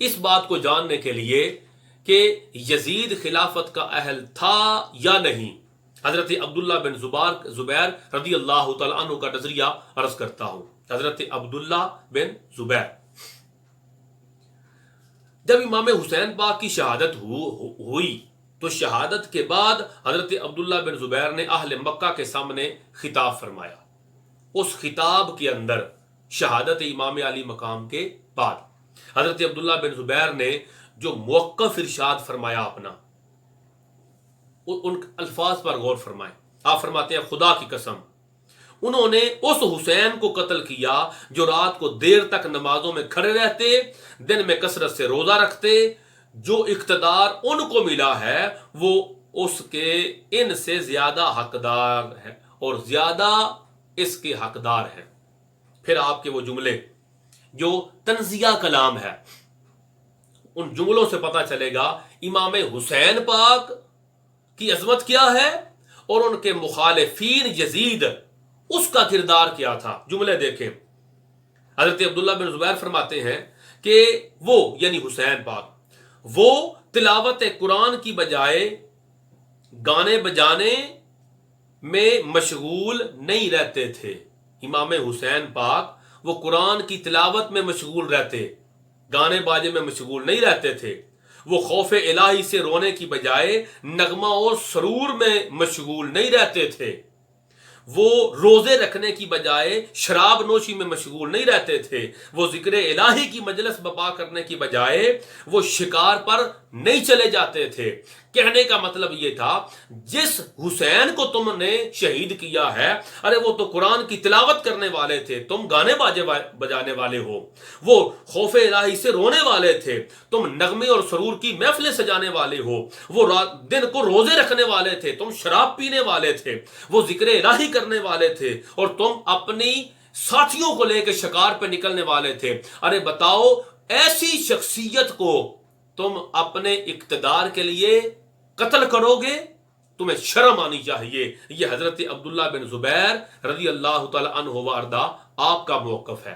اس بات کو جاننے کے لیے کہ یزید خلافت کا اہل تھا یا نہیں، حضرت عبداللہ بن زبیر رضی اللہ تعالیٰ عنہ کا نظریہ عرض کرتا ہوں۔ حضرت عبداللہ بن زبیر، جب امام حسین پاک کی شہادت ہوئی تو شہادت کے بعد حضرت عبداللہ بن زبیر نے اہل مکہ کے سامنے خطاب فرمایا۔ اس خطاب کے اندر شہادت امام علی مقام کے بعد حضرت عبداللہ بن زبیر نے جو موقف ارشاد فرمایا اپنا، ان الفاظ پر غور فرمائیں۔ آپ فرماتے ہیں خدا کی قسم انہوں نے اس حسین کو قتل کیا جو رات کو دیر تک نمازوں میں کھڑے رہتے، دن میں کثرت سے روزہ رکھتے، جو اقتدار ان کو ملا ہے وہ اس کے ان سے زیادہ حقدار ہے اور زیادہ اس کے حقدار ہیں۔ پھر آپ کے وہ جملے جو تنزیہ کلام ہے، ان جملوں سے پتہ چلے گا امام حسین پاک کی عظمت کیا ہے اور ان کے مخالفین یزید اس کا کردار کیا تھا۔ جملے دیکھیں، حضرت عبداللہ بن زبیر فرماتے ہیں کہ وہ یعنی حسین پاک وہ تلاوت قرآن کی بجائے گانے بجانے میں مشغول نہیں رہتے تھے۔ امام حسین پاک وہ قرآن کی تلاوت میں مشغول رہتے، گانے باجے میں مشغول نہیں رہتے تھے۔ وہ خوف الہی سے رونے کی بجائے نغمہ اور سرور میں مشغول نہیں رہتے تھے۔ وہ روزے رکھنے کی بجائے شراب نوشی میں مشغول نہیں رہتے تھے۔ وہ ذکر الہی کی مجلس برپا کرنے کی بجائے وہ شکار پر نہیں چلے جاتے تھے۔ کہنے کا مطلب یہ تھا جس حسین کو تم نے شہید کیا ہے، ارے وہ تو قرآن کی تلاوت کرنے والے تھے، تم گانے باجے بجانے والے ہو۔ وہ خوف الہی سے رونے والے تھے، تم نغمے اور سرور کی محفلیں سجانے والے ہو۔ وہ دن کو روزے رکھنے والے تھے، تم شراب پینے والے تھے۔ وہ ذکر الہی کرنے والے تھے اور تم اپنی ساتھیوں کو لے کے شکار پہ نکلنے والے تھے۔ ارے بتاؤ ایسی شخصیت کو تم اپنے اقتدار کے لیے قتل کرو گے؟ تمہیں شرم آنی چاہیے۔ یہ حضرت عبداللہ بن زبیر رضی اللہ تعالی عنہ و ارضاہ آپ کا موقف ہے۔